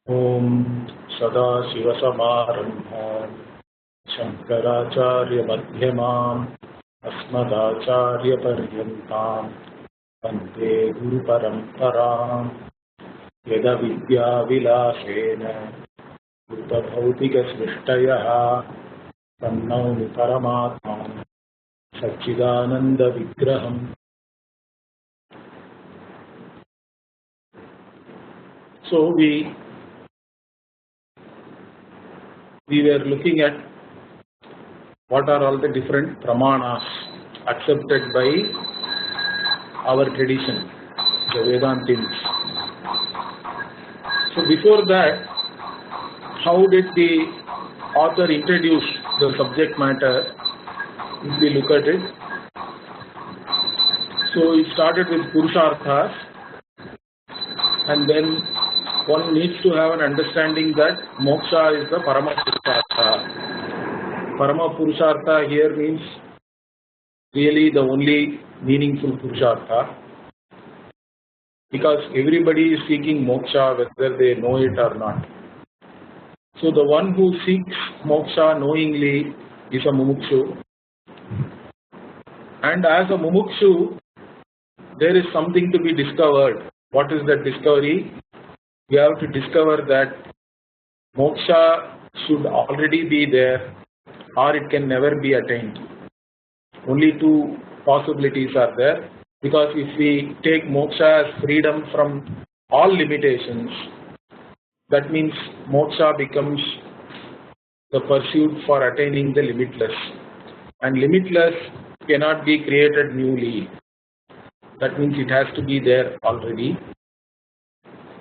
Om Sadashivasamarambham Shankaracharya Madhyamam Asmadacharya Paryantam Vande Guru Paramparam Yada Vidya Vilasena Uta Bhautika Srishtaya Tannauni Paramatmam Satchidananda Vigraham. So we were looking at what are all the different pramanas accepted by our tradition, the Vedantins. So before that, how did the author introduce the subject matter? If we look at it, so it started with Purusharthas, and then one needs to have an understanding that moksha is the Parama Purushartha. Parama Purushartha here means really the only meaningful Purushartha, because everybody is seeking moksha whether they know it or not. So the one who seeks moksha knowingly is a mumukshu, and as a mumukshu there is something to be discovered. What is that discovery? We have to discover that moksha should already be there, or it can never be attained. Only two possibilities are there, because if we take moksha as freedom from all limitations, that means moksha becomes the pursuit for attaining the limitless, and limitless cannot be created newly. That means it has to be there already.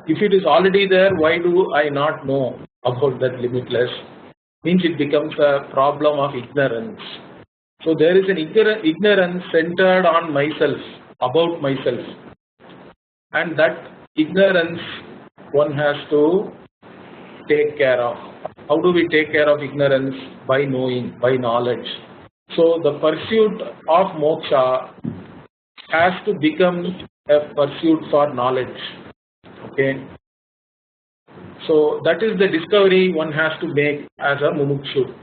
If it is already there, why do I not know about that limitless? Means it becomes a problem of ignorance. So there is an ignorance centered on myself, about myself. And that ignorance one has to take care of. How do we take care of ignorance? By knowing, by knowledge. So the pursuit of moksha has to become a pursuit for knowledge. Okay, so that is the discovery one has to make as a mumukshu.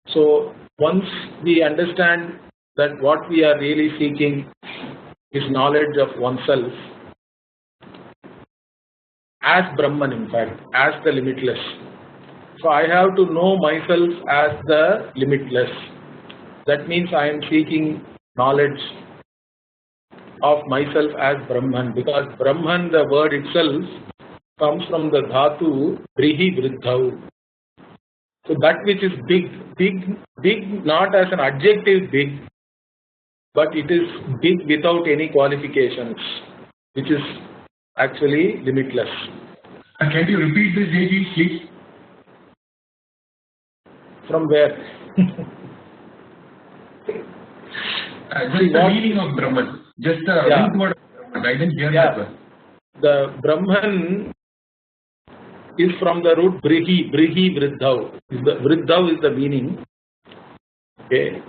So once we understand that what we are really seeking is knowledge of oneself as Brahman, in fact, as the limitless. So I have to know myself as the limitless. That means I am seeking knowledge of myself as Brahman, because Brahman, the word itself, comes from the dhatu brihi vriddhau. So that which is big, not as an adjective big, but it is big without any qualifications, which is actually limitless. Can you repeat this, JG, please? From where? Just the meaning of Brahman. Just the root word of Brahman. I didn't hear that one. The Brahman is from the root brihi vriddhau. Vriddhau is the meaning. Okay.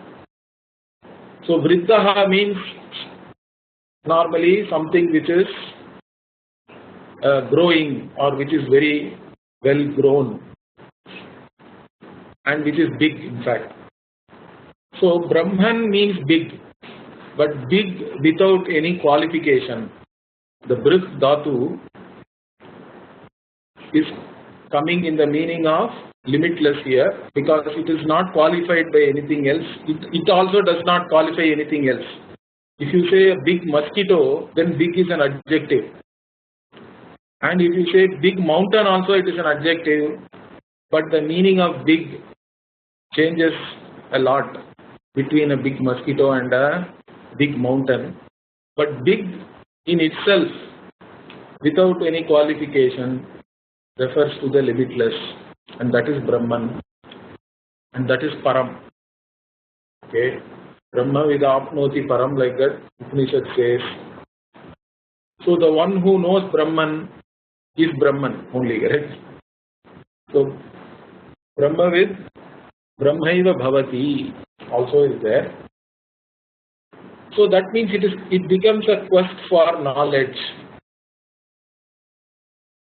So vriddha means normally something which is growing, or which is very well grown, and which is big, in fact. So Brahman means big, but big without any qualification. The brih dhatu is coming in the meaning of limitless here, because it is not qualified by anything else. It also does not qualify anything else. If you say a big mosquito, then big is an adjective. And if you say big mountain also, it is an adjective. But the meaning of big changes a lot between a big mosquito and a big mountain. But big in itself, without any qualification, refers to the limitless, and that is Brahman, and that is Param. Okay, Brahma vidapnoti Param, like that Upanishad says. So the one who knows Brahman is Brahman only, correct? So Brahmavid Brahmaiva Bhavati also is there. So that means it becomes a quest for knowledge.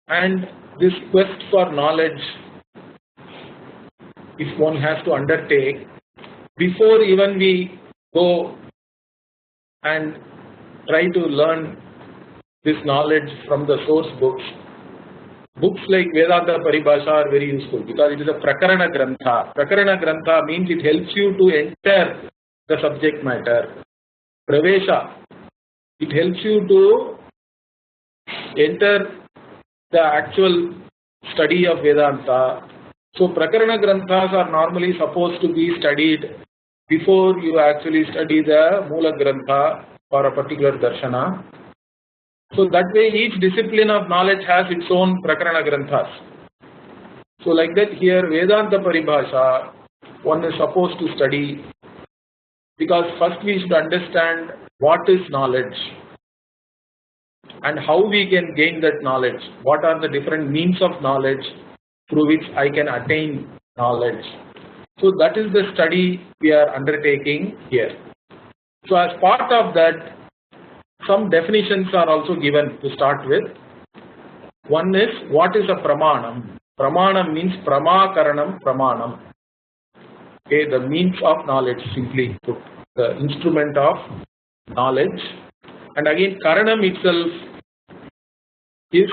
And this quest for knowledge, if one has to undertake, before even we go and try to learn this knowledge from the source books, books like Vedanta Paribhasha are very useful because it is a Prakarana Grantha. Prakarana Grantha means it helps you to enter the subject matter. Pravesha, it helps you to enter the actual study of Vedanta. So Prakarana Granthas are normally supposed to be studied before you actually study the Moola Grantha for a particular darshana. So that way each discipline of knowledge has its own Prakarana Granthas. So like that here Vedanta Paribhasha one is supposed to study, because first we should understand what is knowledge and how we can gain that knowledge. What are the different means of knowledge through which I can attain knowledge. So that is the study we are undertaking here. So as part of that, some definitions are also given to start with. One is, what is a pramanam? Pramanam means pramaa pramanam. Okay, the means of knowledge, simply put, the instrument of knowledge. And again, karanam itself is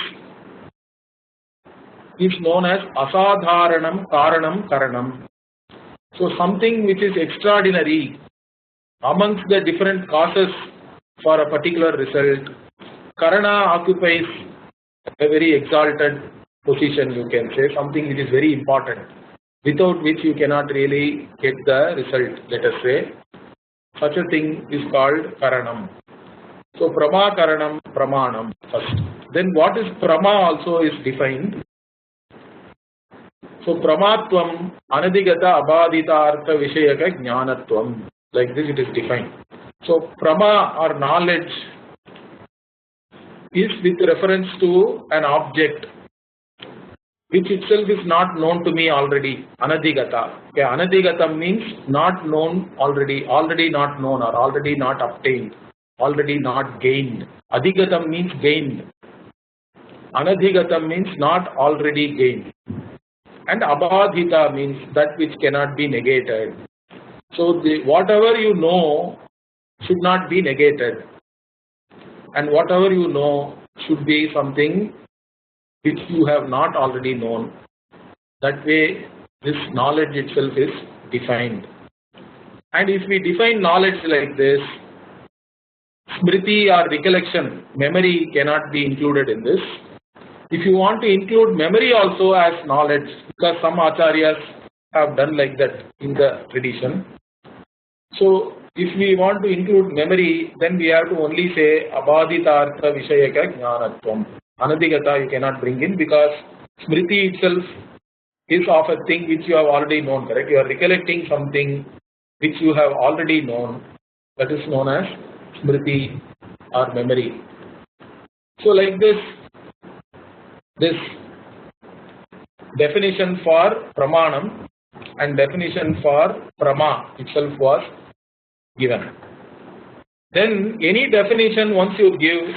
known as asadharanam karanam karanam. So something which is extraordinary amongst the different causes for a particular result. Karana occupies a very exalted position, you can say, something which is very important, without which you cannot really get the result, let us say. Such a thing is called karanam. So pramaa karanam pramanam first. Then what is pramaa also is defined. So pramatvam anadigata abhadita artha vishayaka jnanatvam. Like this it is defined. So prama or knowledge is with reference to an object which itself is not known to me already. Anadigata. Okay, anadigata means not known already, already not known or already not obtained, already not gained. Adigatam means gained. Anadhigatam means not already gained. And abhadita means that which cannot be negated. So whatever you know should not be negated, and whatever you know should be something which you have not already known. That way this knowledge itself is defined. And if we define knowledge like this, smriti or recollection, memory cannot be included in this. If you want to include memory also as knowledge, because some acharyas have done like that in the tradition. So if we want to include memory, then we have to only say abhaditartha vishayaka jnanatvam. Anadigata you cannot bring in, because smriti itself is of a thing which you have already known, correct? You are recollecting something which you have already known. That is known as smriti or memory. So like this definition for pramanam and definition for pramaa itself was given. Then any definition once you give,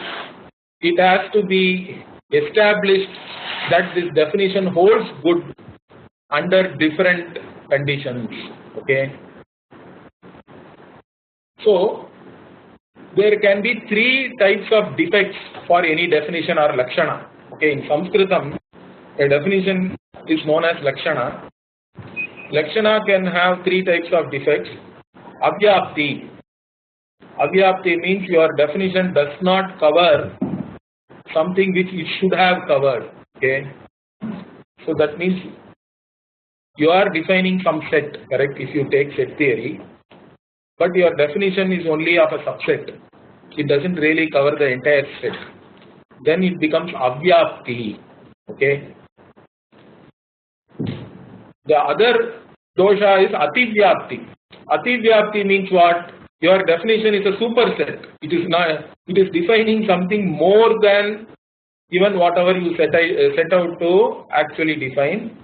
it has to be established that this definition holds good under different conditions. Okay. So there can be three types of defects for any definition or lakshana. Okay, in Sanskritam, a definition is known as lakshana. Lakshana can have three types of defects. Avyapti. Avyapti means your definition does not cover something which it should have covered. Okay. So that means you are defining some set, correct, if you take set theory, but your definition is only of a subset. It doesn't really cover the entire set. Then it becomes avyapti. Okay. The other dosha is ativyapti. Ativyapti means what? Your definition is a superset. It is not. It is defining something more than even whatever you set out to actually define.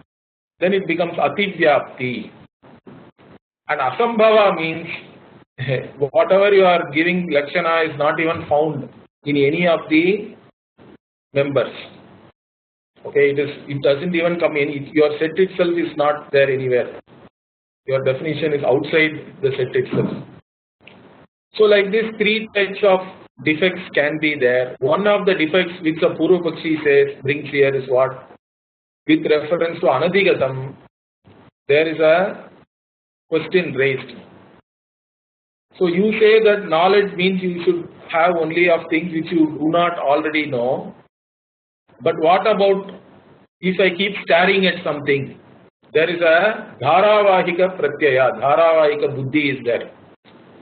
Then it becomes ativyapti. And asambhava means whatever you are giving lakshana is not even found in any of the members. Okay, it doesn't even come in. Your set itself is not there anywhere. Your definition is outside the set itself. So like this, three types of defects can be there. One of the defects which the Purva Pakshi says, brings here is what? With reference to Anadhigatam, there is a question raised. So you say that knowledge means you should have only of things which you do not already know. But what about if I keep staring at something? There is a dharavahika pratyaya, dharavahika buddhi is there.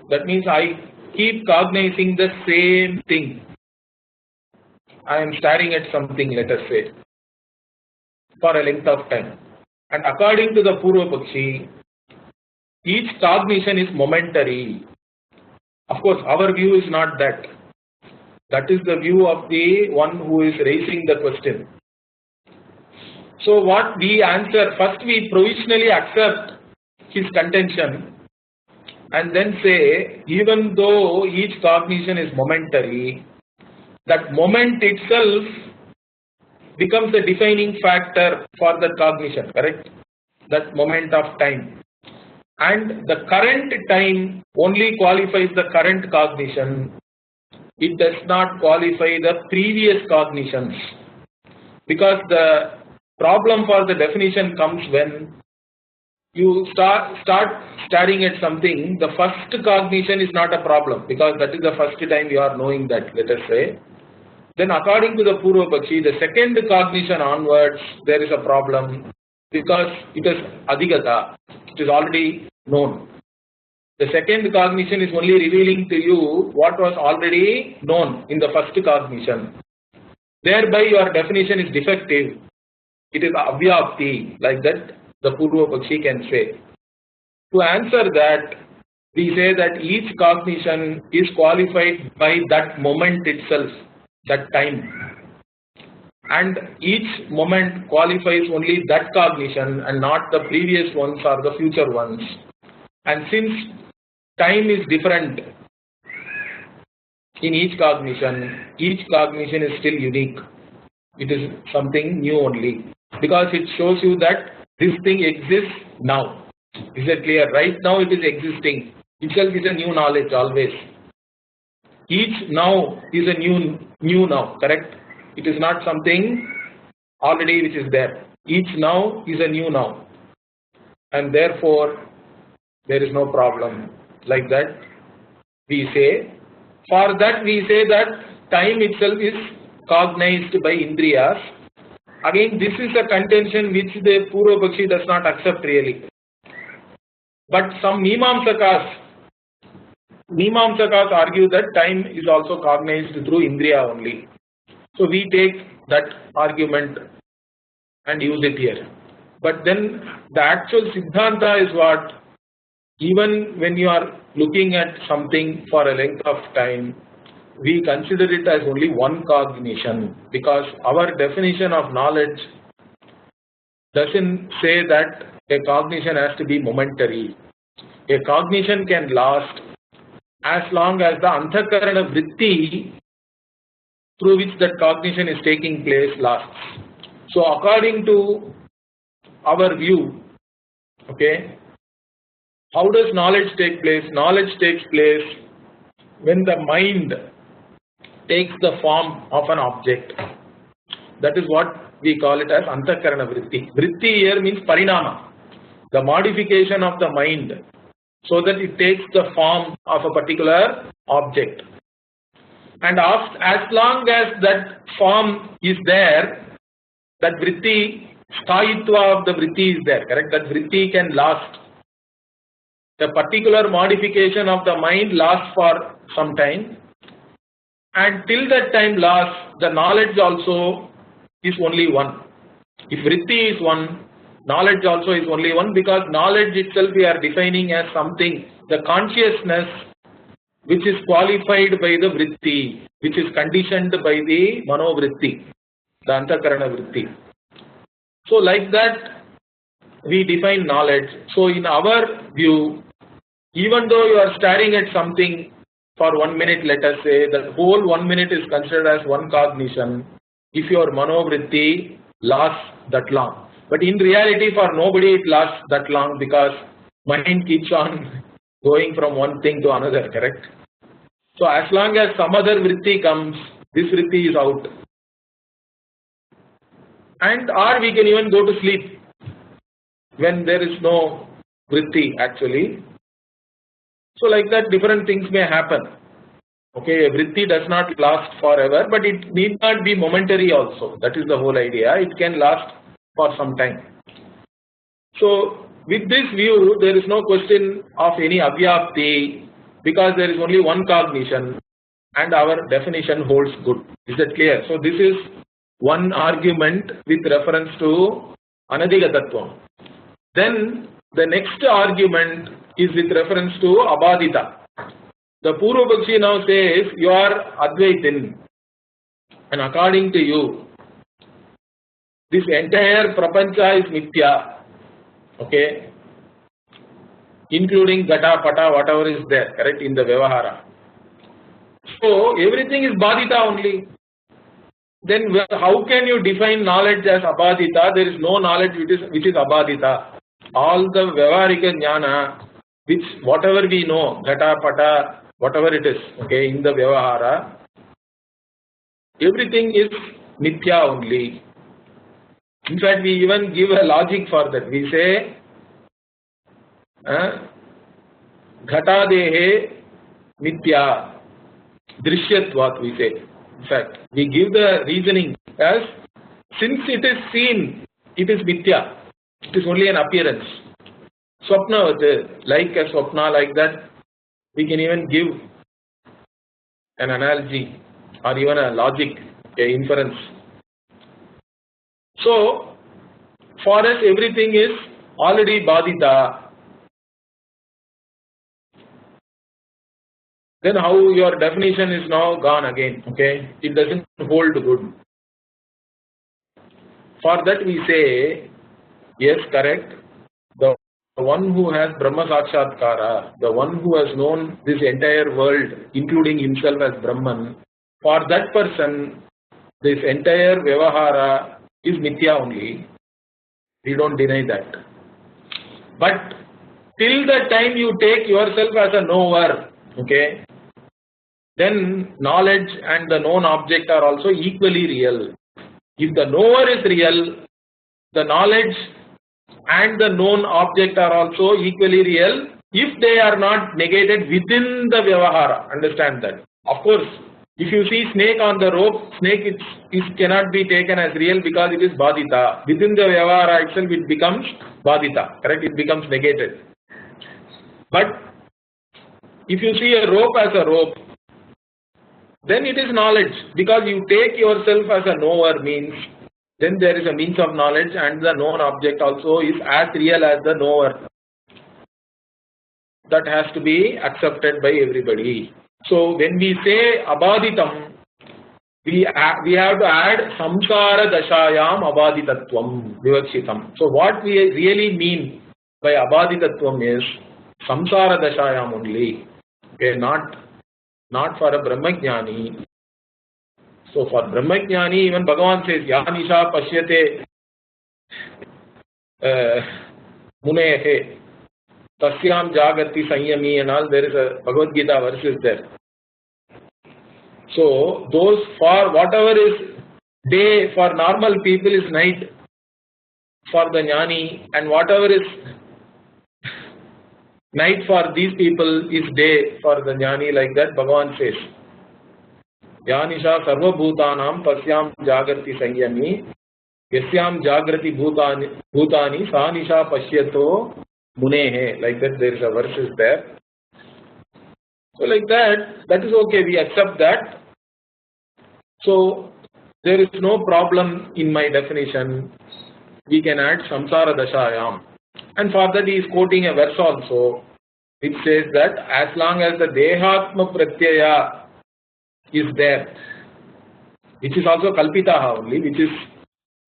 That means I keep cognizing the same thing. I am staring at something, let us say, for a length of time. And according to the Purva Pakshi, each cognition is momentary. Of course, our view is not that. That is the view of the one who is raising the question. So what we answer, first we provisionally accept his contention and then say, even though each cognition is momentary, that moment itself becomes the defining factor for that cognition, correct? That moment of time. And the current time only qualifies the current cognition. It does not qualify the previous cognitions. Because the problem for the definition comes when you start staring at something. The first cognition is not a problem because that is the first time you are knowing that, let us say. Then according to the Purva Pakshi, the second cognition onwards, there is a problem because it is adhigata, it is already known. The second cognition is only revealing to you what was already known in the first cognition. Thereby your definition is defective. It is avyapti, like that the Purva Pakshi can say. To answer that, we say that each cognition is qualified by that moment itself, that time. And each moment qualifies only that cognition and not the previous ones or the future ones. And since time is different in each cognition is still unique. It is something new only. Because it shows you that this thing exists now. Is that clear? Right now it is existing. Itself is a new knowledge always. Each now is a new now, correct? It is not something already which is there. Each now is a new now. And therefore, there is no problem. Like that, we say. For that, we say that time itself is cognized by Indriyas. Again, this is a contention which the Purva Pakshi does not accept really. But some Mimamsakas argue that time is also cognized through Indriya only. So we take that argument and use it here. But then the actual Siddhanta is what? Even when you are looking at something for a length of time, we consider it as only one cognition because our definition of knowledge doesn't say that a cognition has to be momentary. A cognition can last as long as the Anthakarana Vritti through which that cognition is taking place lasts. So according to our view, okay, how does knowledge take place? Knowledge takes place when the mind takes the form of an object. That is what we call it as Anthakarana Vritti. Vritti here means Parinama, the modification of the mind so that it takes the form of a particular object. And as long as that form is there, that Vritti, Stayitva of the Vritti is there, correct? That Vritti can last. The particular modification of the mind lasts for some time, and till that time lasts, the knowledge also is only one. If Vritti is one, knowledge also is only one because knowledge itself we are defining as something, the consciousness which is qualified by the Vritti, which is conditioned by the Manovritti, the Anthakarana Vritti. So like that we define knowledge. So in our view, even though you are staring at something for 1 minute, let us say, the whole 1 minute is considered as one cognition. If your Manovritti lasts that long. But in reality, for nobody it lasts that long because mind keeps on going from one thing to another, correct? So as long as some other vritti comes, this vritti is out. And or we can even go to sleep when there is no vritti actually. So like that different things may happen. Okay, a vritti does not last forever, but it need not be momentary also. That is the whole idea. It can last for some time. So with this view, there is no question of any avyapti because there is only one cognition and our definition holds good. Is that clear? So this is one argument with reference to anadhigatatvam. Then the next argument is with reference to abadita. The Purvapakshi now says you are Advaitin and according to you this entire prapancha is mithya, okay, including gata, pata, whatever is there, correct, in the Vyavahara. So everything is badita only. Then how can you define knowledge as abadita? There is no knowledge which is abadita. All the Vyavarika jnana, which whatever we know, gata, pata, whatever it is, okay, in the Vyavahara, everything is mithya only. In fact, we even give a logic for that. We say, Ghata dehe mithya, drishyatvat, we say. In fact, we give the reasoning as, since it is seen, it is mithya. It is only an appearance. Swapna, like a swapna, like that, we can even give an analogy or even a logic, a inference. So, for us everything is already badita. Then how your definition is now gone again, okay? It doesn't hold good. For that we say, yes, correct. The one who has Brahma Sakshatkara, the one who has known this entire world, including himself as Brahman, for that person, this entire Vyavahara is mithya only. We don't deny that. But till the time you take yourself as a knower, okay, then knowledge and the known object are also equally real. If the knower is real, the knowledge and the known object are also equally real if they are not negated within the Vyavahara. Understand that. Of course, if you see snake on the rope, snake it cannot be taken as real because it is badita. Within the Vyavahara itself it becomes badita, correct? It becomes negated. But if you see a rope as a rope, then it is knowledge because you take yourself as a knower means then there is a means of knowledge and the known object also is as real as the knower. That has to be accepted by everybody. So when we say abaditam, we have to add samsara dashayam abaditatvam vivakshitam. So what we really mean by abaditatvam is samsara dashayam only. Okay, not for a brahmajnani. So for brahmajnani, even Bhagavan says, Yanisha pashyate munehe tasyam jagati sanyami and all, there is a Bhagavad Gita verses there. So those for whatever is day for normal people is night for the jnani, and whatever is night for these people is day for the jnani, like that Bhagavan says. Yanisha sarva bhutanam tasyam jagrati sanyami yasyam jagrati bhutani sanisha pashyato munehe, like that there is a verses there. So like that is okay, we accept that. So there is no problem in my definition. We can add samsara dashayam. And for that he is quoting a verse also which says that as long as the dehatma pratyaya is there, which is also kalpitaha only, which is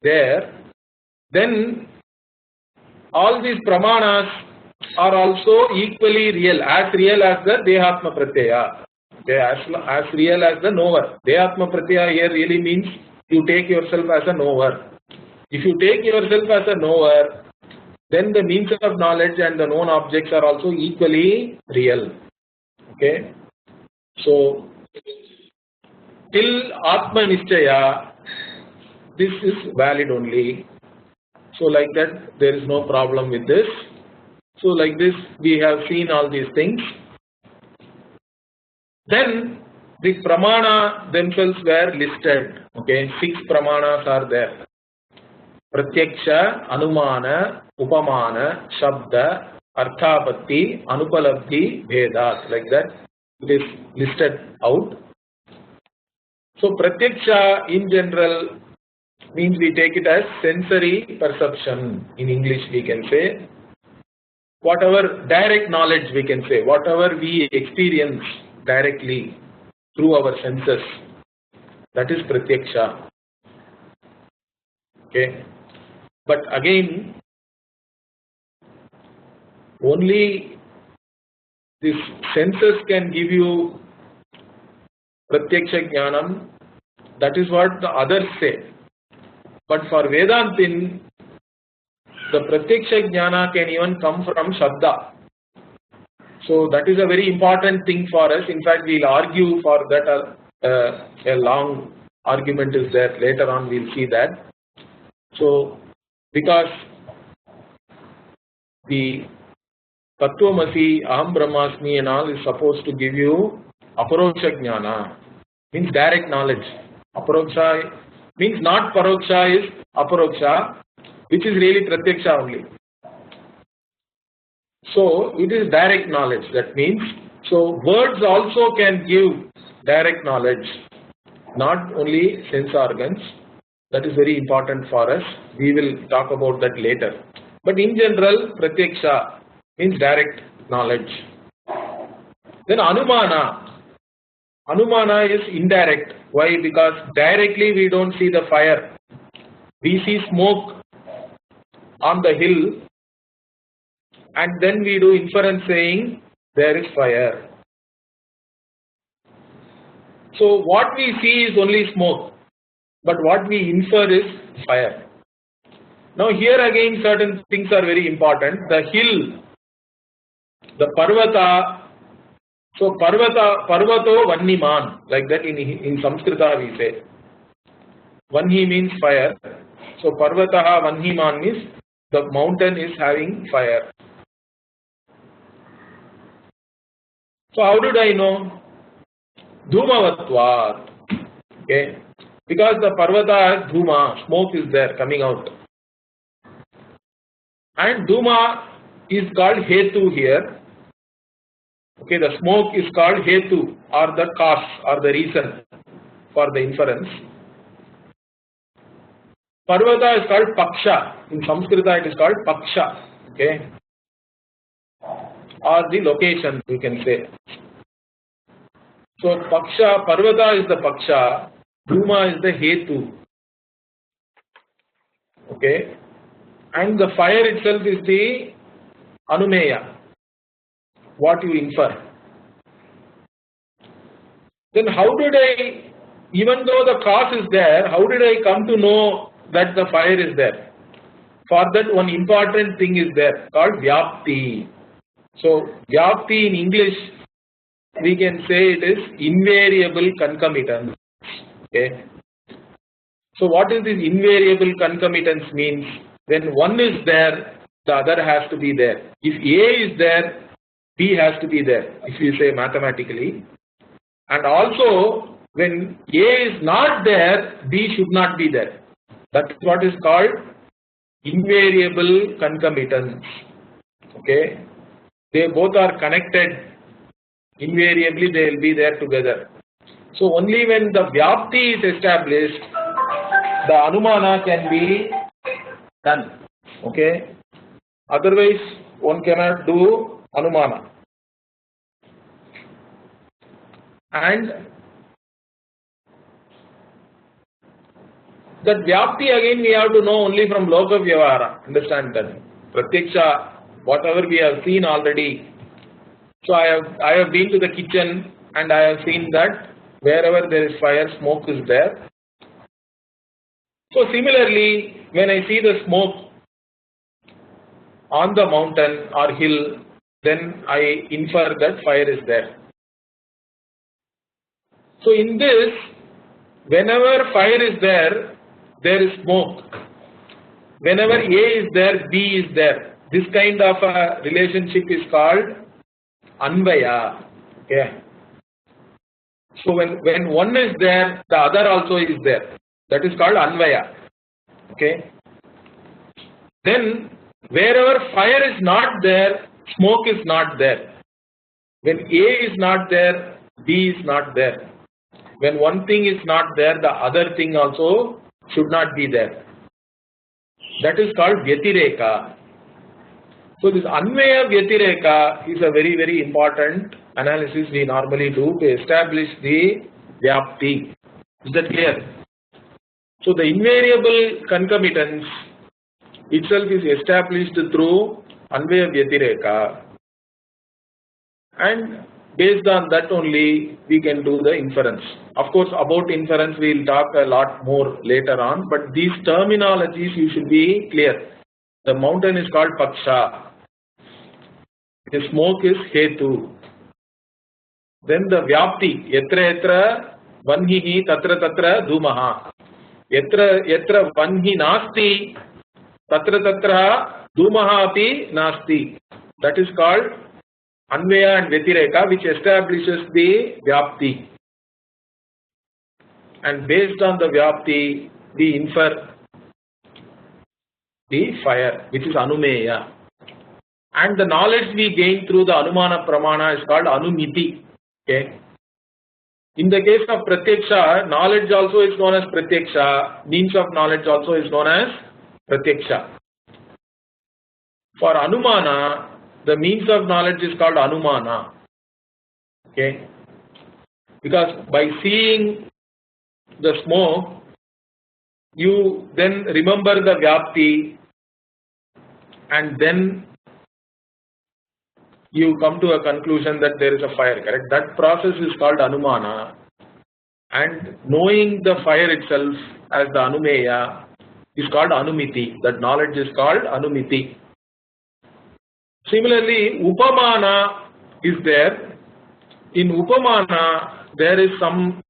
there, then all these pramanas are also equally real as the dehatma pratyaya. They are as real as the knower. Dehatma pratyaya here really means you take yourself as a knower. If you take yourself as a knower, then the means of knowledge and the known objects are also equally real. Okay. So, till Atma Nishchaya, this is valid only. So, like that, there is no problem with this. So, like this, we have seen all these things. Then, the Pramana themselves were listed. Okay, 6 Pramanas are there. Pratyaksha, Anumana, Upamana, Shabda, Arthapatti, Anupalabdhi, Vedas. Like that, it is listed out. So, Pratyaksha in general means we take it as sensory perception. In English we can say. Whatever direct knowledge we can say, whatever we experience directly through our senses, that is Pratyaksha. Okay. But again, only these senses can give you Pratyaksha Jnanam. That is what the others say. But for Vedantin, the Pratyaksha Jnana can even come from Shabda. So that is a very important thing for us. In fact, we will argue for that. A long argument is there. Later on, we will see that. So, because the Tattvamasi, Aham Brahmasmi and all is supposed to give you Aparoksha Jnana, means direct knowledge. Aparoksha means not Paroksha is Aparoksha, which is really Pratyaksha only. So, it is direct knowledge. That means, so words also can give direct knowledge, not only sense organs. That is very important for us. We will talk about that later. But in general, Pratyaksha means direct knowledge. Then Anumana. Anumana is indirect. Why? Because directly we don't see the fire. We see smoke on the hill, and then we do inference saying there is fire. So what we see is only smoke, but what we infer is fire. Now here again certain things are very important. The hill, the Parvata, so Parvato Vanniman, like that in Sanskrita we say. Vanhi means fire. So Parvataha Vanniman means the mountain is having fire. So how did I know? Dhumavatvat. Okay. Because the Parvata has Dhuma, smoke is there coming out. And Dhuma is called Hetu here. Okay, the smoke is called Hetu, or the cause or the reason for the inference. Parvata is called Paksha. In Sanskrita it is called Paksha. Okay. Or the location we can say. So Paksha, Parvata is the Paksha, Dhuma is the Hetu. Okay. And the fire itself is the Anumeya, what you infer. Then how did I, even though the cause is there, how did I come to know that the fire is there? For that one important thing is there called Vyapti. So Vyapti in English we can say it is invariable concomitance. Okay. So what is this invariable concomitance means? When one is there, the other has to be there. If A is there, B has to be there, if you say mathematically. And also, when A is not there, B should not be there. That is what is called invariable concomitance. Okay. They both are connected. Invariably, they will be there together. So, only when the Vyapti is established, the Anumana can be done. Okay. Otherwise, one cannot do Anumana. And that Vyapti again we have to know only from Loka Vyavahara. Understand that. Pratyaksha, whatever we have seen already. So I have been to the kitchen and I have seen that wherever there is fire, smoke is there. So similarly, when I see the smoke on the mountain or hill, then I infer that fire is there. So in this, whenever fire is there, there is smoke. Whenever A is there, B is there. This kind of a relationship is called anvaya. Okay. So when one is there, the other also is there. That is called anvaya. Okay. Then wherever fire is not there, smoke is not there. When A is not there, B is not there. When one thing is not there, the other thing also should not be there. That is called Vyatireka. So this Anvaya Vyatireka is a very, very important analysis we normally do to establish the Vyapti. Is that clear? So the invariable concomitance itself is established through Anvaya Vyatireka, and based on that only we can do the inference. Of course, about inference we will talk a lot more later on, but these terminologies you should be clear. The mountain is called Paksha. The smoke is Hetu. Then the Vyapti, Yatra Yatra Vanhihi Tatra Tatra Dhumaha. Yatra Vanhi Nasti Tatra Tatra Dhumaha Api Nasti. That is called Anvaya and Vyatireka, which establishes the Vyapti. And based on the Vyapti, we infer the fire, which is Anumeya. And the knowledge we gain through the Anumana Pramana is called Anumiti. Okay. In the case of Pratyaksha, knowledge also is known as Pratyaksha, means of knowledge also is known as Pratyaksha. For Anumana, the means of knowledge is called Anumana. Okay. Because by seeing the smoke, you then remember the Vyapti, and then you come to a conclusion that there is a fire, correct? That process is called Anumana, and knowing the fire itself as the Anumeya is called Anumiti. That knowledge is called Anumiti. Similarly, Upamana is there. In Upamana, there is some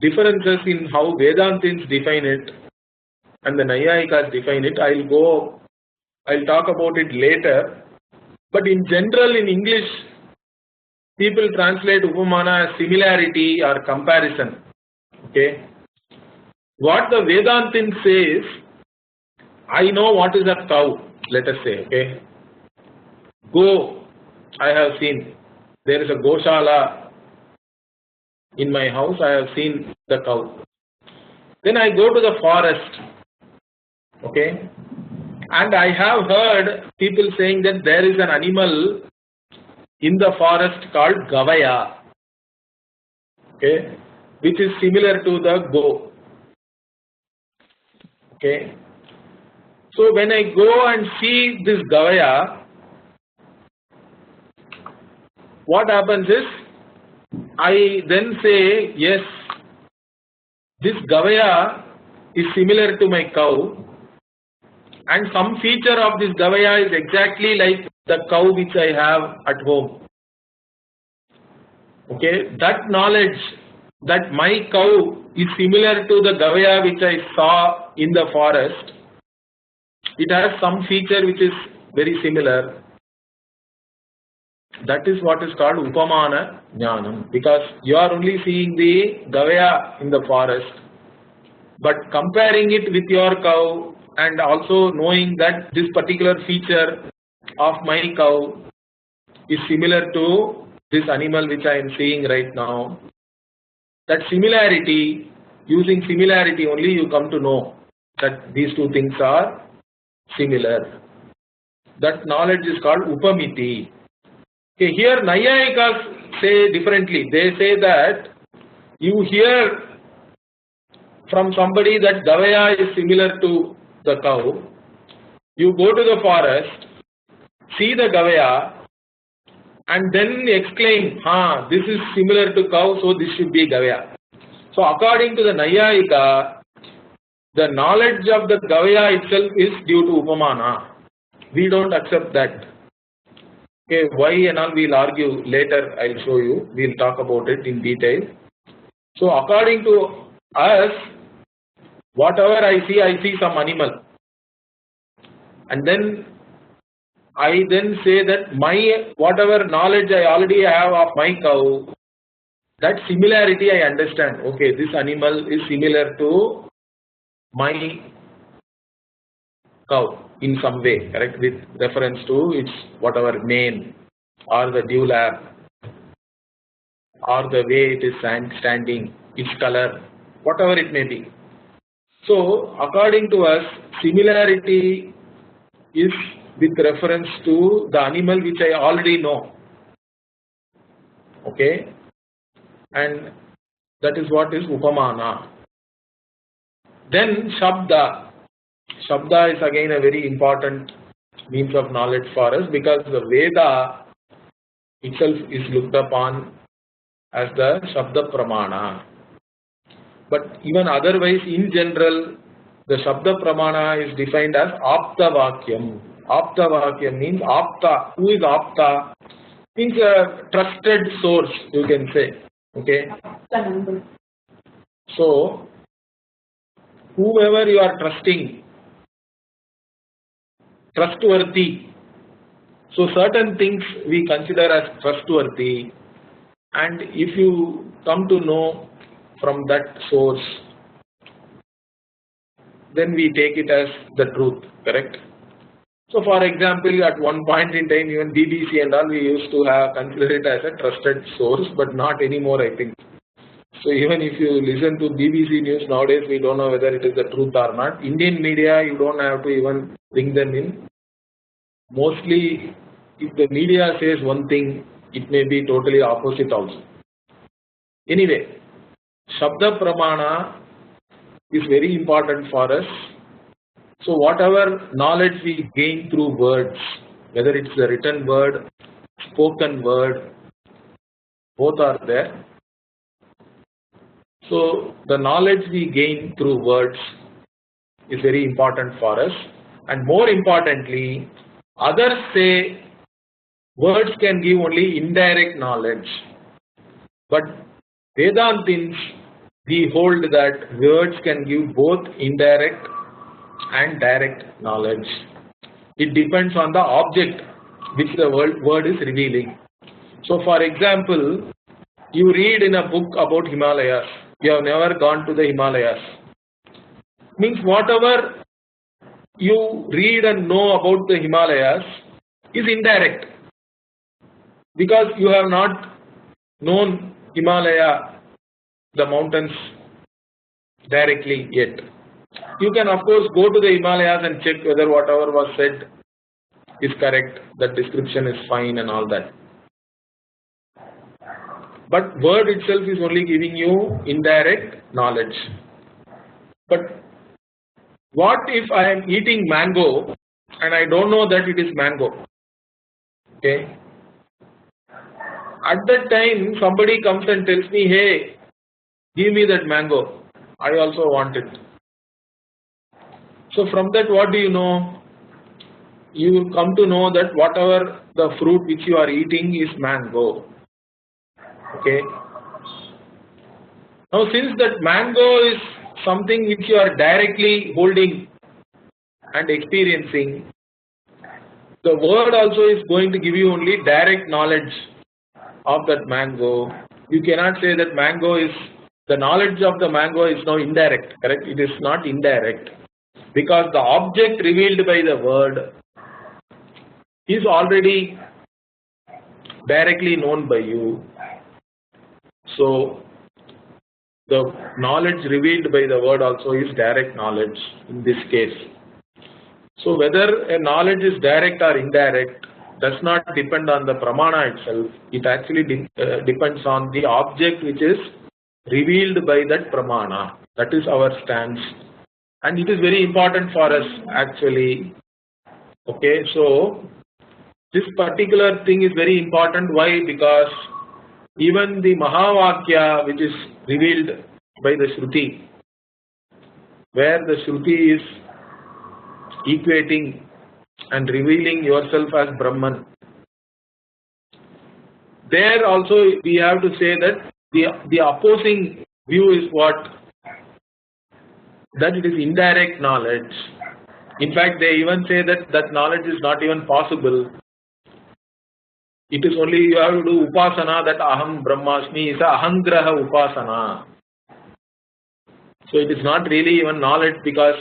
differences in how Vedantins define it and the Nayayikas define it. I'll talk about it later. But in general, in English, people translate Upamana as similarity or comparison. Okay. What the Vedantin says, I know what is a cow, let us say. Okay. Go, I have seen. There is a Goshala in my house, I have seen the cow. Then I go to the forest. Okay. And I have heard people saying that there is an animal in the forest called Gavaya. Okay. Which is similar to the go. Okay. So when I go and see this Gavaya, what happens is, I then say, yes, this Gavaya is similar to my cow, and some feature of this Gavaya is exactly like the cow which I have at home. Okay, that knowledge that my cow is similar to the Gavaya which I saw in the forest, it has some feature which is very similar. That is what is called Upamana Jnanam, because you are only seeing the Gavaya in the forest, but comparing it with your cow and also knowing that this particular feature of my cow is similar to this animal which I am seeing right now, that similarity, using similarity only you come to know that these two things are similar. That knowledge is called Upamiti. Okay, here Nayayikas say differently. They say that you hear from somebody that Gavaya is similar to the cow. You go to the forest, see the Gavaya, and then exclaim, this is similar to cow, so this should be Gavaya. So according to the Nayayika, the knowledge of the Gavya itself is due to Upamana. We don't accept that. Okay, why and all we'll argue later, I'll show you. We'll talk about it in detail. So according to us, whatever I see some animal. And then I then say that my whatever knowledge I already have of my cow, that similarity I understand. Okay, this animal is similar to my cow in some way, correct, with reference to its whatever mane or the dewlap or the way it is standing, its color, whatever it may be. So according to us, similarity is with reference to the animal which I already know. Okay, and that is what is Upamana. Then Shabda. Shabda is again a very important means of knowledge for us, because the Veda itself is looked upon as the Shabda Pramana. But even otherwise, in general, the Shabda Pramana is defined as Apta Vakyam. Apta Vakyam means Apta. Who is Apta? Means a trusted source, you can say. Okay. So, whoever you are trusting, trustworthy. So certain things we consider as trustworthy, and if you come to know from that source, then we take it as the truth, correct? So for example, at one point in time, even BBC and all, we used to have consider it as a trusted source, but not anymore, I think. So even if you listen to BBC news nowadays, we don't know whether it is the truth or not. Indian media, you don't have to even bring them in. Mostly, if the media says one thing, it may be totally opposite also. Anyway, Shabda Pramana is very important for us. So whatever knowledge we gain through words, whether it's the written word, spoken word, both are there. So the knowledge we gain through words is very important for us. And more importantly, others say words can give only indirect knowledge. But Vedantins, we hold that words can give both indirect and direct knowledge. It depends on the object which the word is revealing. So for example, you read in a book about Himalayas. You have never gone to the Himalayas. Means whatever you read and know about the Himalayas is indirect, because you have not known Himalaya, the mountains, directly yet. You can of course go to the Himalayas and check whether whatever was said is correct, that description is fine and all that. But word itself is only giving you indirect knowledge. But what if I am eating mango and I don't know that it is mango? Okay. At that time, somebody comes and tells me, hey, give me that mango. I also want it. So from that, what do you know? You come to know that whatever the fruit which you are eating is mango. Okay. Now since that mango is something which you are directly holding and experiencing, the word also is going to give you only direct knowledge of that mango. You cannot say that mango is, the knowledge of the mango is now indirect, correct? It is not indirect, because the object revealed by the word is already directly known by you. So the knowledge revealed by the word also is direct knowledge in this case. So whether a knowledge is direct or indirect does not depend on the pramana itself. It actually depends on the object which is revealed by that pramana. That is our stance, and it is very important for us actually. Okay, so this particular thing is very important. Why? Because even the Mahavakya which is revealed by the Shruti, where the Shruti is equating and revealing yourself as Brahman. There also we have to say that the opposing view is what? That it is indirect knowledge. In fact, they even say that that knowledge is not even possible. It is only you have to do upasana, that aham brahmasmi is a ahangraha upasana. So it is not really even knowledge, because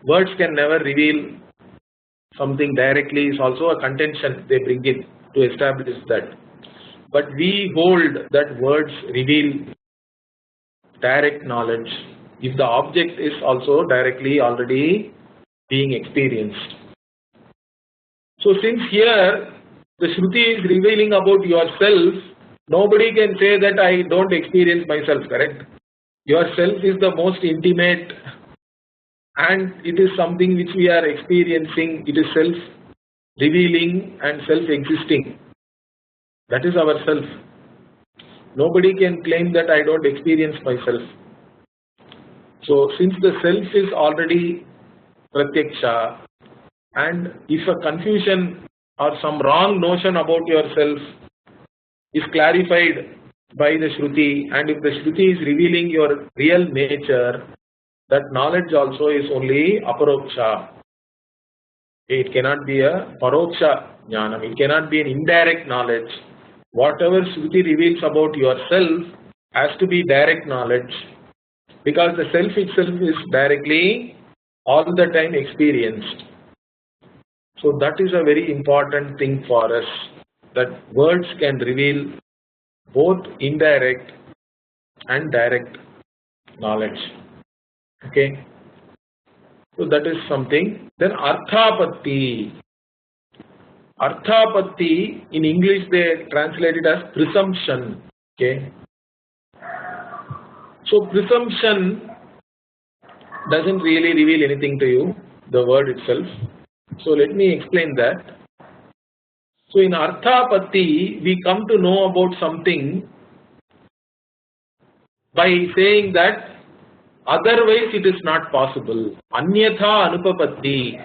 words can never reveal something directly, is also a contention they bring in to establish that. But we hold that words reveal direct knowledge if the object is also directly already being experienced. So since here the Shruti is revealing about yourself, nobody can say that I don't experience myself, correct? Yourself is the most intimate, and it is something which we are experiencing. It is self-revealing and self-existing. That is our self. Nobody can claim that I don't experience myself. So since the self is already pratyaksha, and if a confusion or some wrong notion about yourself is clarified by the Shruti, and if the Shruti is revealing your real nature, that knowledge also is only aparoksha. It cannot be a paroksha jnanam. It cannot be an indirect knowledge. Whatever Shruti reveals about yourself has to be direct knowledge, because the self itself is directly all the time experienced. So that is a very important thing for us, that words can reveal both indirect and direct knowledge. Okay. So that is something. Then arthapatti. Arthapatti in English they translate it as presumption. Okay. So presumption doesn't really reveal anything to you, the word itself. So let me explain that. So in arthapatti we come to know about something by saying that otherwise it is not possible. Anyatha anupapatti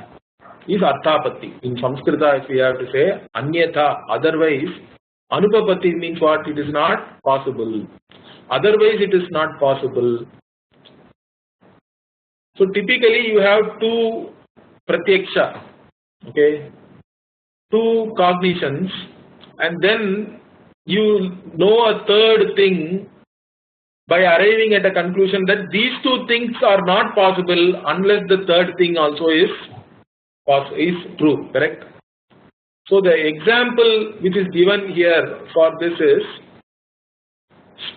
is arthapatti. In Sanskrita, if we have to say anyatha, otherwise, anupapatti means what? It is not possible. Otherwise it is not possible. So typically you have two pratyaksha, okay, two cognitions, and then you know a third thing by arriving at a conclusion that these two things are not possible unless the third thing also is true, correct? So the example which is given here for this is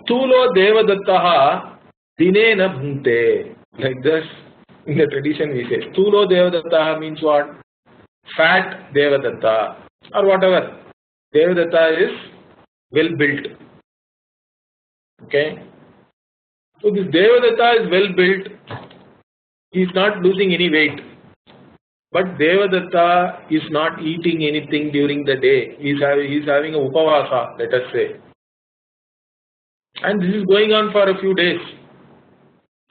Stulo Devadattaha Dinena Bhunte. Like this, in the tradition we say Stulo Devadattaha means what? Fat Devadatta or whatever. Devadatta is well built. Okay. So this Devadatta is well built. He is not losing any weight. But Devadatta is not eating anything during the day. He is having a upavasa, let us say. And this is going on for a few days,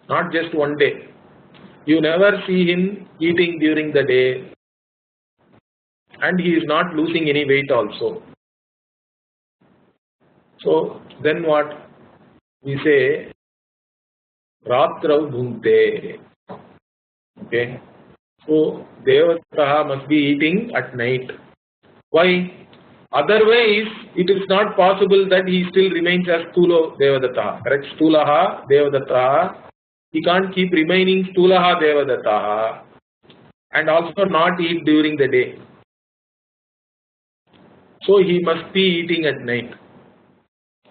not just one day. You never see him eating during the day, and he is not losing any weight also. So then what? We say Ratrau Bhunte. Okay. So Devadatta must be eating at night. Why? Otherwise, it is not possible that he still remains as Stulo Devadatta. Correct? Stulaha Devadatta. He can't keep remaining Stulaha Devadatta and also not eat during the day. So he must be eating at night.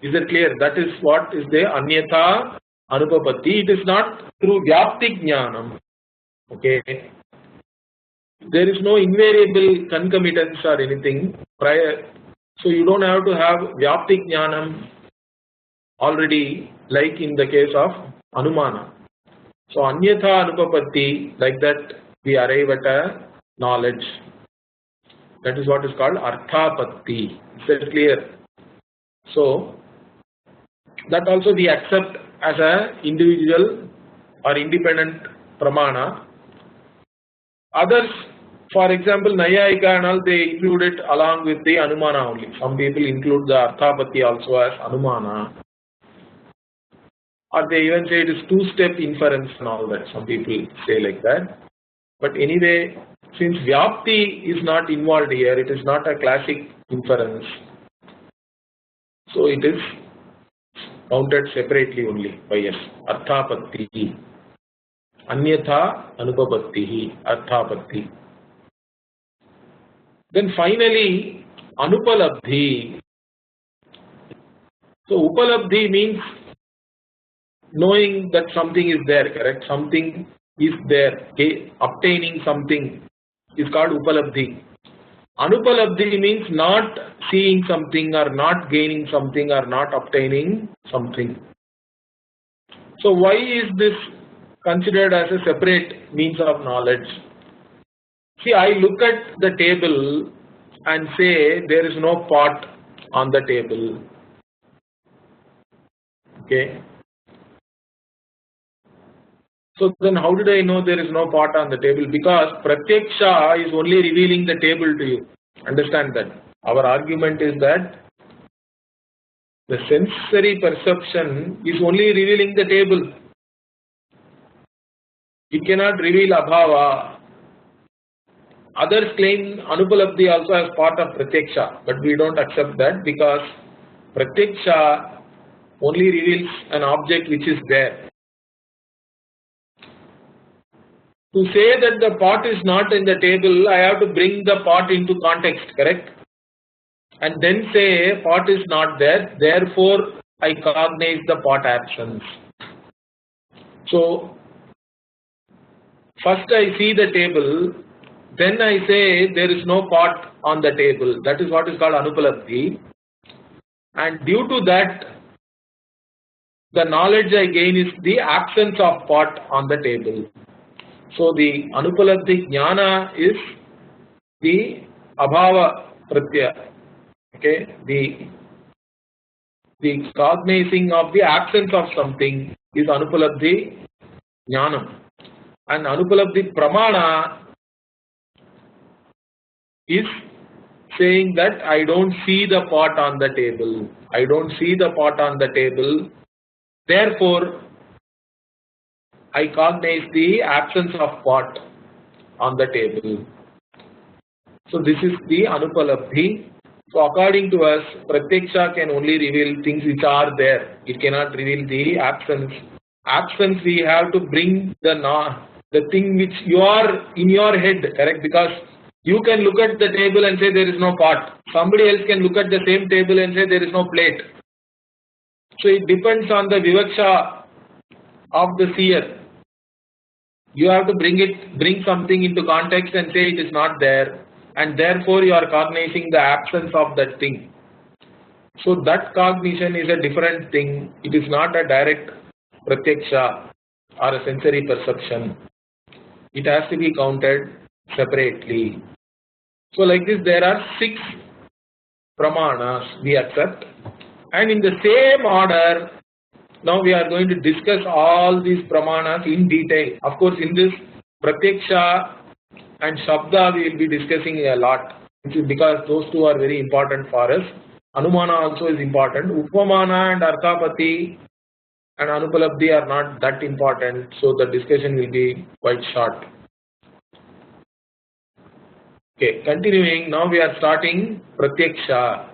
Is that clear? That is what is the Anyatha Anupapatti. It is not through Vyapti Jnanam. Okay. There is no invariable concomitance or anything prior. So you don't have to have Vyapti Jnanam already, like in the case of Anumana. So Anyatha Anupapatti, like that we arrive at a knowledge. That is what is called Arthapatti. Is that clear? So that also we accept as a individual or independent pramana. Others, for example, Nayayika and all, they include it along with the Anumana only. Some people include the Arthapatti also as Anumana. Or they even say it is two-step inference and all that. Some people say like that. But anyway, since Vyapti is not involved here, it is not a classic inference. So it is counted separately only by us. Arthapatti. Anyatha Anupapatti. Arthapatti. Then finally, Anupalabdhi. So Upalabdhi means knowing that something is there, correct? Something is there. Okay? Obtaining something is called Upalabdhi. Anupalabdhi means not seeing something or not gaining something or not obtaining something. So why is this considered as a separate means of knowledge? See, I look at the table and say there is no pot on the table. Okay. So then how did I know there is no pot on the table? Because Pratyaksha is only revealing the table to you. Understand that. Our argument is that the sensory perception is only revealing the table. It cannot reveal Abhava. Others claim Anupalabdhi also as part of Pratyaksha, but we don't accept that because Pratyaksha only reveals an object which is there. To say that the pot is not in the table, I have to bring the pot into context, correct? And then say pot is not there, therefore I cognize the pot absence. So first I see the table, then I say there is no pot on the table. That is what is called Anupalabdhi. And due to that, the knowledge I gain is the absence of pot on the table. So the Anupalabdhi Jnana is the Abhava Pratyaya. Okay, the cognizing of the absence of something is Anupalabdhi Jnanam. And Anupalabdhi Pramana is saying that I don't see the pot on the table. I don't see the pot on the table. Therefore, I cognize the absence of pot on the table. So this is the Anupalabdhi. So according to us, Pratyaksha can only reveal things which are there. It cannot reveal the absence. Absence we have to bring the thing which you are in your head, correct? Because you can look at the table and say there is no pot. Somebody else can look at the same table and say there is no plate. So it depends on the vivaksha of the seer. You have to bring something into context and say it is not there, and therefore you are cognizing the absence of that thing. So that cognition is a different thing. It is not a direct pratyaksha or a sensory perception. It has to be counted separately. So like this there are 6 pramanas we accept, and in the same order now we are going to discuss all these pramanas in detail. Of course, in this Pratyaksha and Shabda we will be discussing a lot, because those two are very important for us. Anumana also is important. Upamana and Arthapatti and Anupalabdhi are not that important, so the discussion will be quite short. Okay, continuing, now we are starting Pratyaksha.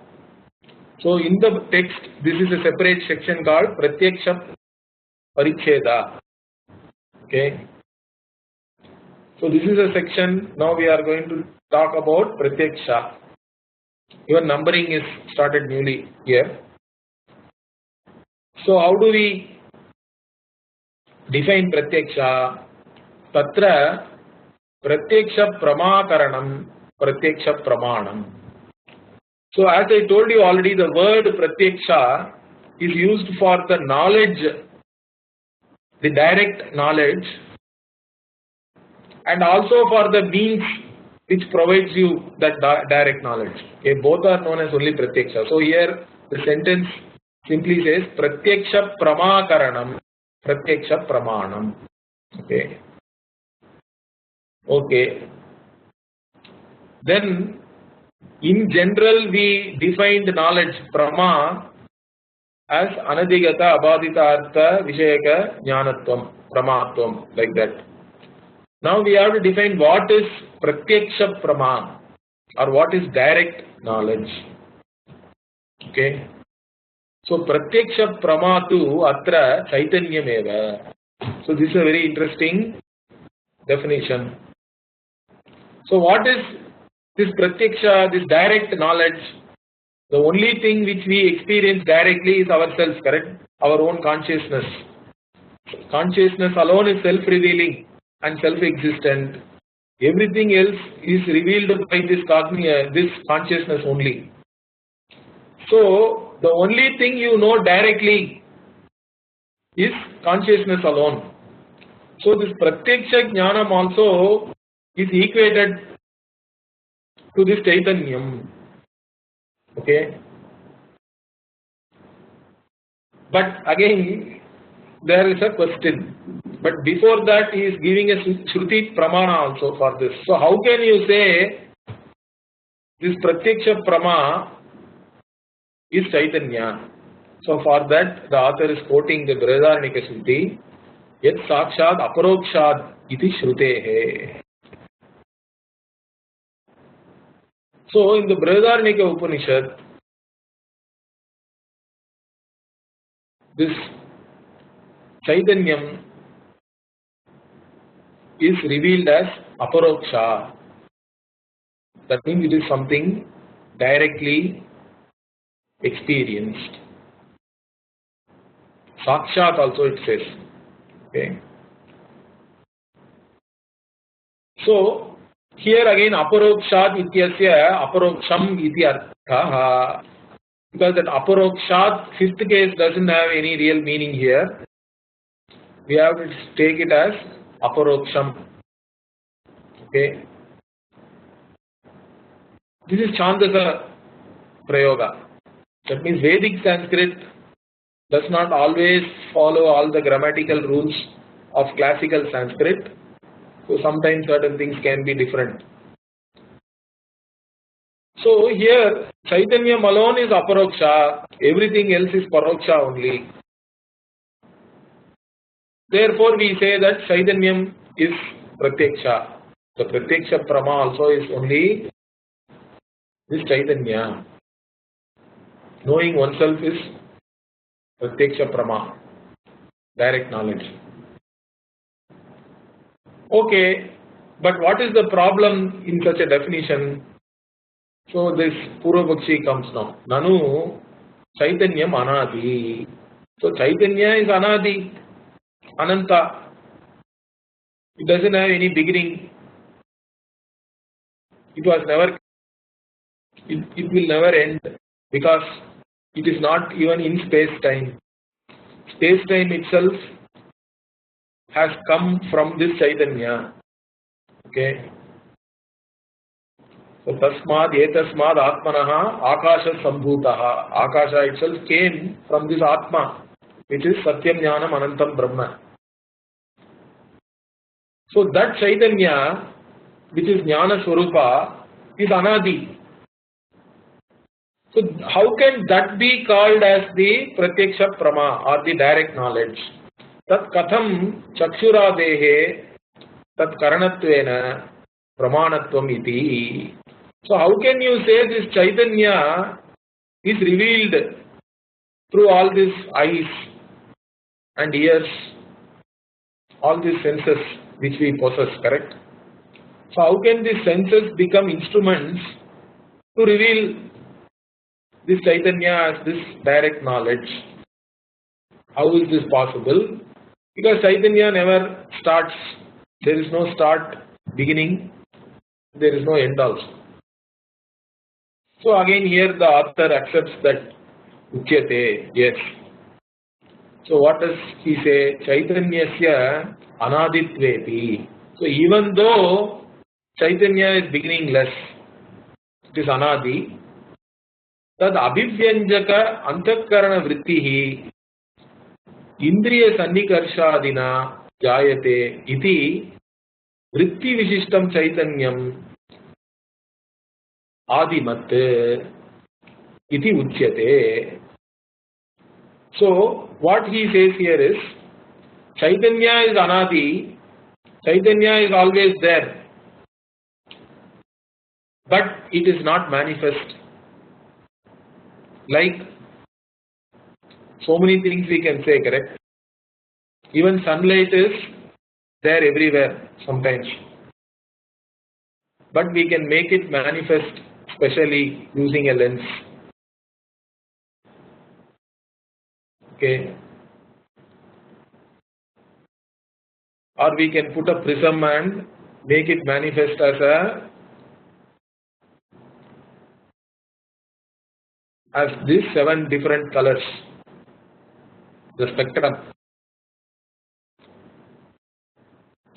So in the text, this is a separate section called Pratyaksha Paricheda. Okay. So this is a section, now we are going to talk about Pratyaksha. Even numbering is started newly here. So how do we define Pratyaksha? Tatra Pratyaksha Pramakaranam Pratyaksha Pramanam. So as I told you already, the word Pratyaksha is used for the knowledge, the direct knowledge, and also for the means which provides you that direct knowledge. Okay, both are known as only Pratyaksha. So here the sentence simply says Pratyaksha Pramakaranam Pratyaksha Pramanam. Okay. Okay. Then, in general, we defined knowledge, pramaa, as anadigata, abhadita, artha, vishayaka, jnanatvam, pramatvam, like that. Now we have to define what is pratyaksha pramaa, or what is direct knowledge. Okay. So, pratyaksha pramaa tu atra chaitanyam eva. So, this is a very interesting definition. So, what is this pratyaksha, this direct knowledge? The only thing which we experience directly is ourselves, correct? Our own consciousness. Consciousness alone is self-revealing and self-existent. Everything else is revealed by this consciousness only. So, the only thing you know directly is consciousness alone. So, this pratyaksha jnanam also is equated to this chaitanyam. Okay. But again, there is a question. But before that, he is giving a shruti pramana also for this. So, how can you say this pratyaksha prama is chaitanya? So, for that, the author is quoting the Brihadaranyaka shruti, yat sakshad aparokshad iti shrutehe. So, in the Brihadaranyaka Upanishad, this chaitanyam is revealed as aparoksha. That means it is something directly experienced. Sakshat also it says. Okay. So, here again aparokshat ityasya aparoksham iti artha. Because that aparokshat, fifth case, doesn't have any real meaning here. We have to take it as aparoksham. Okay. This is Chandasa Prayoga. That means Vedic Sanskrit does not always follow all the grammatical rules of classical Sanskrit. So sometimes certain things can be different. So here Chaitanya alone is aparoksha, everything else is paroksha only. Therefore we say that Chaitanyam is pratyaksha. The pratyaksha prama also is only this Chaitanya. Knowing oneself is pratyaksha prama, direct knowledge. Okay, but what is the problem in such a definition? So this Purvapakshi comes now. Nanu Chaitanyam anadi. So Chaitanya is anadi, ananta. It doesn't have any beginning. It was never. It will never end because it is not even in space-time. Space-time itself has come from this Chaitanya. Okay. So tasmad etasmad atmanaha akasha sambhutaha. Akasha itself came from this Atma, which is Satyam Jnanam Anantam Brahma. So that Chaitanya, which is Jnana Swarupa, is Anadi. So how can that be called as the Pratyaksha Prama or the direct knowledge? Tat katham chakshuradehe tat karanatvena pramanatvam iti. So how can you say this Chaitanya is revealed through all these eyes and ears, all these senses which we possess, correct? So how can these senses become instruments to reveal this Chaitanya as this direct knowledge? How is this possible? Because Chaitanya never starts. There is no start, beginning. There is no end also. So again here the author accepts that Uchyate, yes. So what does he say? Chaitanyasya anaditveti. So even though Chaitanya is beginningless, it is anadi, tad abhivyanjaka antakarana vrittihi indriya sannikarshadina jayate iti vritti vishishtam chaitanyam adimat iti uchyate. So what he says here is, Chaitanya is anadi, Chaitanya is always there, but it is not manifest. Like so many things we can say, correct? Even sunlight is there everywhere sometimes, but we can make it manifest specially using a lens. Okay. Or we can put a prism and make it manifest as these 7 different colors, the spectrum.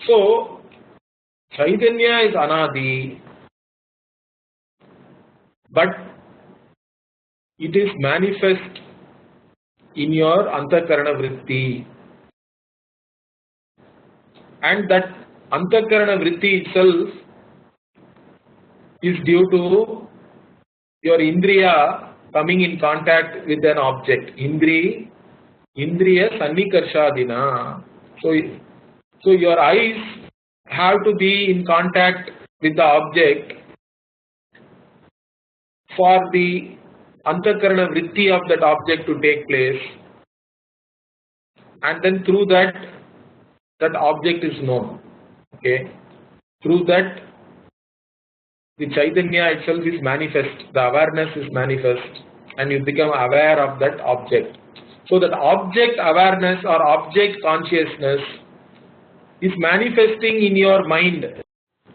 So Chaitanya is anadi, but it is manifest in your antakarana vritti, and that antakarana vritti itself is due to your indriya coming in contact with an object. Indriya sannikarshadina. So your eyes have to be in contact with the object for the antakarana vritti of that object to take place, and then through that object is known. Okay, through that the Chaitanya itself is manifest, the awareness is manifest, and you become aware of that object. So that object awareness or object consciousness is manifesting in your mind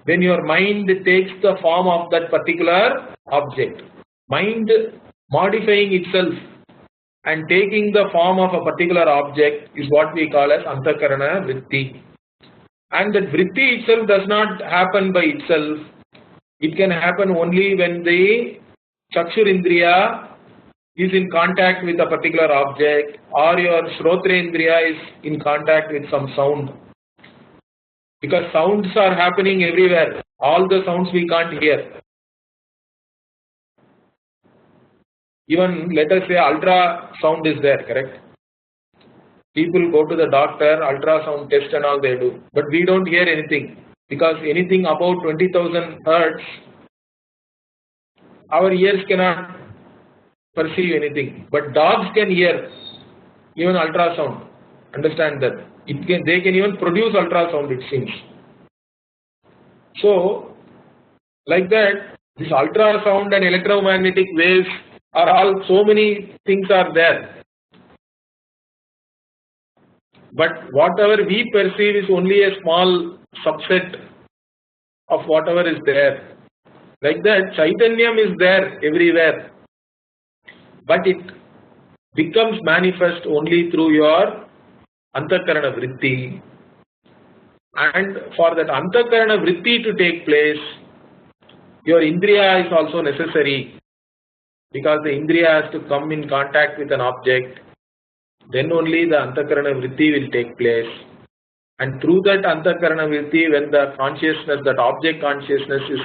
when your mind takes the form of that particular object. Mind modifying itself and taking the form of a particular object is what we call as antakarana vritti. And that vritti itself does not happen by itself. It can happen only when the chakshurindriya is in contact with a particular object, or your shrotrendriya is in contact with some sound. Because sounds are happening everywhere. All the sounds we can't hear. Even let us say ultrasound is there, correct? People go to the doctor, ultrasound test and all they do. But we don't hear anything. Because anything above 20,000 hertz, our ears cannot perceive anything. But dogs can hear even ultrasound. Understand that. They can even produce ultrasound, it seems. So, like that, this ultrasound and electromagnetic waves are all, so many things are there. But whatever we perceive is only a small subset of whatever is there. Like that, Chaitanyam is there everywhere. But it becomes manifest only through your antakarana vritti. And for that antakarana vritti to take place, your indriya is also necessary. Because the indriya has to come in contact with an object. Then only the antakarana vritti will take place. And through that antakarana vritti, when the consciousness, that object consciousness is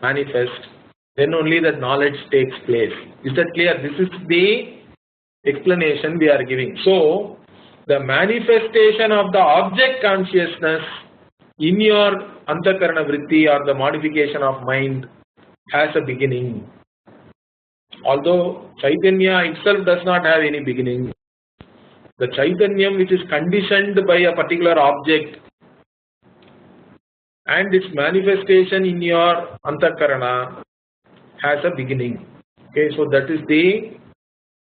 manifest, then only that knowledge takes place. Is that clear? This is the explanation we are giving. So, the manifestation of the object consciousness in your antakarana vritti or the modification of mind has a beginning. Although Chaitanya itself does not have any beginning, the Chaitanyam which is conditioned by a particular object and its manifestation in your antakarana has a beginning. Okay, so that is the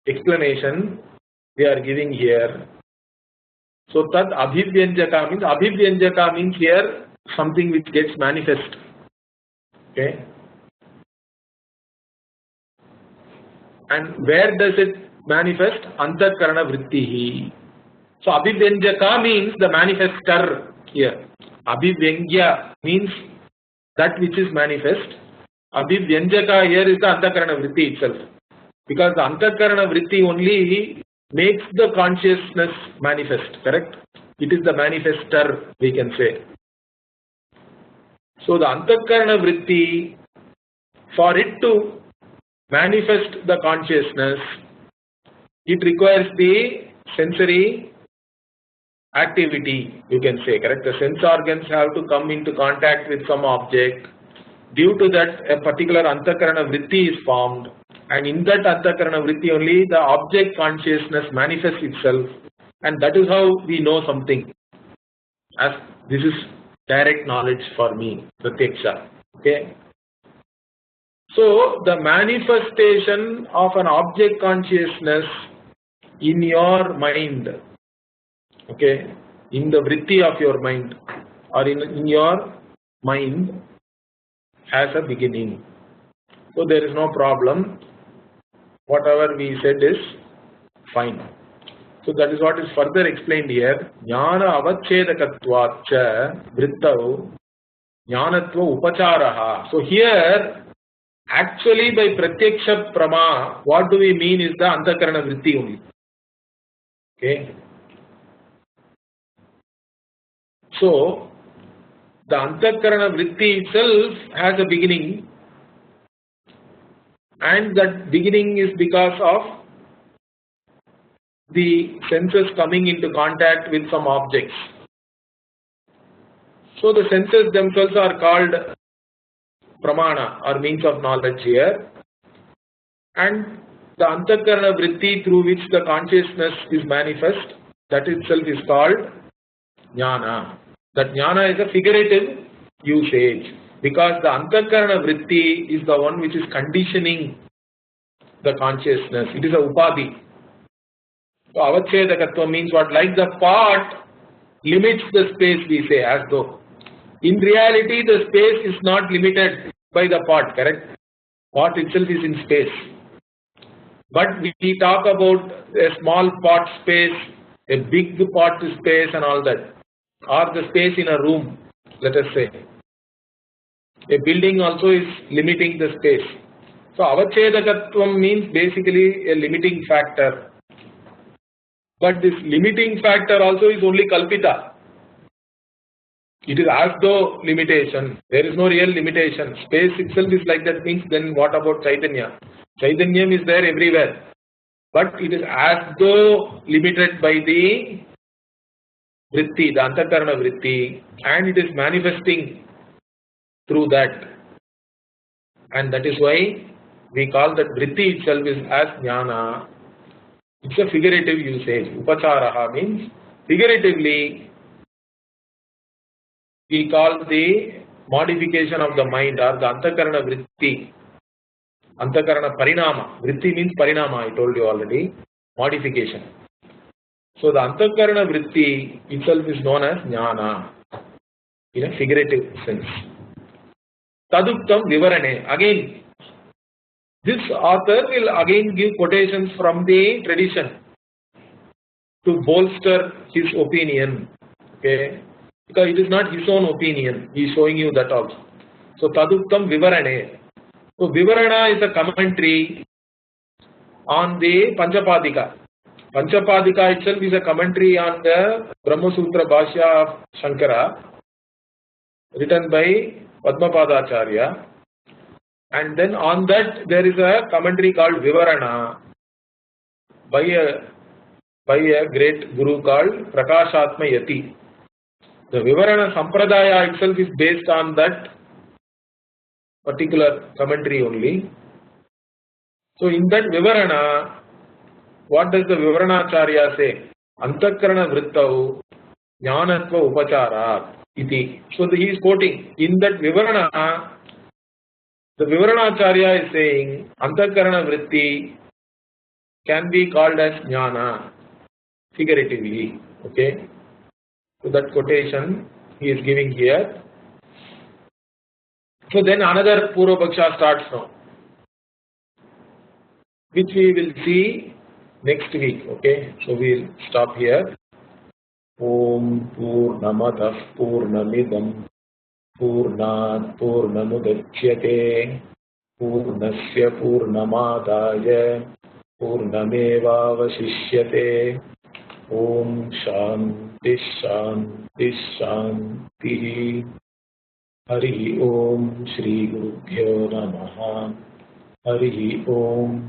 explanation we are giving here. So tad abhivyanjaka means here something which gets manifest. Okay. And where does it manifest? Antakarana vrittihi. So abhivyanjaka means the manifester here. Abhivyangya means that which is manifest. Abhivyanjaka here is the antakarana vritti itself. Because the antakarana vritti only makes the consciousness manifest, correct? It is the manifester, we can say. So the Antakarana Vritti, for it to manifest the consciousness, it requires the sensory activity, you can say, correct? The sense organs have to come into contact with some object. Due to that, a particular Antakarana Vritti is formed, and in that Antakarana Vritti only the object consciousness manifests itself, and that is how we know something. As this is direct knowledge for me, pratyaksha. Okay. So the manifestation of an object consciousness in your mind, okay, in the vritti of your mind or in your mind has a beginning. So there is no problem. Whatever we said is fine. So that is what is further explained here. Jnana avachedakatvacha vrittau jnanatva upacharaha. So here, actually by pratyaksha pramaa, what do we mean is the antakarana vritti only. Okay. So the antakarana vritti itself has a beginning, and that beginning is because of the senses coming into contact with some objects. So the senses themselves are called pramana or means of knowledge here, and the antakarana vritti through which the consciousness is manifest, that itself is called jnana. That jnana is a figurative usage because the antakarana vritti is the one which is conditioning the consciousness. It is a upadhi. So avachedakatva means what? Like the pot limits the space, we say, as though. In reality, the space is not limited by the pot, correct? Pot itself is in space. But we talk about a small pot space, a big pot space and all that. Or the space in a room, let us say. A building also is limiting the space. So avachedakatvam means basically a limiting factor. But this limiting factor also is only kalpita. It is as though limitation. There is no real limitation. Space itself is like that, means then what about Chaitanya? Chaitanyam is there everywhere. But it is as though limited by the vritti, the antakarana vritti, and it is manifesting through that. And that is why we call that vritti itself is as jnana. It's a figurative usage. Upacharaha means figuratively we call the modification of the mind or the antakarana vritti. Antakarana parinama. Vritti means parinama, I told you already. Modification. So the antakarana vritti itself is known as jnana in a figurative sense. Taduktam vivarane. Again, this author will again give quotations from the tradition to bolster his opinion. Okay, because it is not his own opinion. He is showing you that also. So Taduktam Vivarane. So Vivarana is a commentary on the Panchapadika. Panchapadika itself is a commentary on the Brahma Sutra Bhashya of Shankara, written by Padmapadacharya. And then on that there is a commentary called Vivarana by a great guru called Prakashatma Yati. The Vivarana Sampradaya itself is based on that particular commentary only. So in that Vivarana, what does the Vivaranacharya say? Antakarana vrittau jnanatva upachara iti. So he is quoting. In that Vivarana, the Vivaranacharya is saying antakarana vritti can be called as jnana figuratively. Okay. So that quotation he is giving here. So then another Purva Paksha starts now, which we will see next week. Okay. So we will stop here. Om Purnamadah Purnamidam Purnat Purnamudachyate Purnasya Purnamadaya Purnamevavashishyate. Om Shanti Shanti Shanti. Harihi Om Shri Gurubhyo Namaha. Harihi Om.